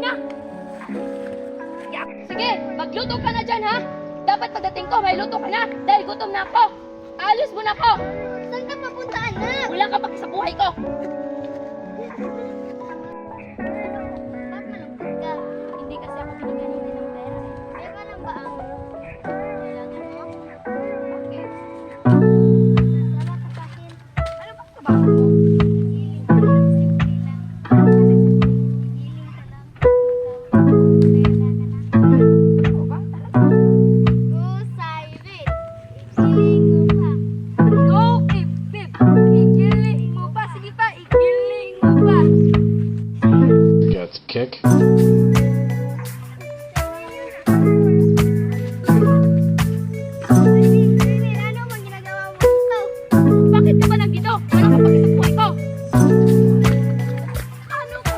na! Sige, magluto ka na dyan, ha? Dapat pagdating ko, may luto ka na dahil gutom na ako. Aalis mo na ako! Saan ka papunta, anak? Wala ka paki sa buhay ko! Ba't malungkot ka? Hindi kasi ako binigyan nila ng pera. Pera lang ba ang kailangan mo? Okay. Salamat sa akin. Ano ba trabaho mo? Hiling ka lang, simple lang. Hiling ka lang. Ano ba? Go, Cyrus. Hiling mo pa. Go, babe! Igiling mo pa! Sige pa, igiling mo pa! Gets kick. Cyrus, ano bang ginagawa mo dito? Bakit ka ba nandito? Wala ka paki sa buhay ko! Ano ba?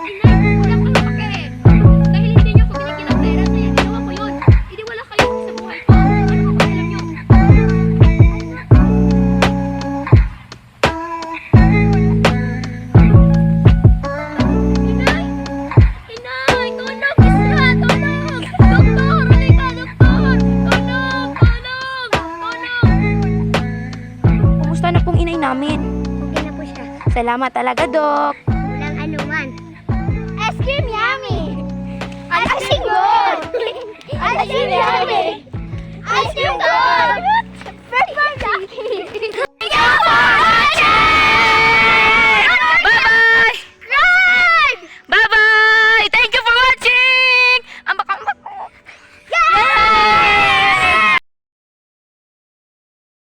Inay, wala kang pake! Dahil hindi niyo ako binigyan ng pera, kaya ginawa ko yun. Hindi wala kayo sa buhay ko. Ano ba pakialam niyo? Inay! Inay! Tulong! Isa! Tulong! Doktor! Halika, doktor! Tulong! Tulong! Tulong! Kumusta na pong inay namin? Okay na po siya. Salamat talaga, Dok. Walang anuman. Ice cream yummy! Ice cream good! Ice cream yummy! Ice cream good!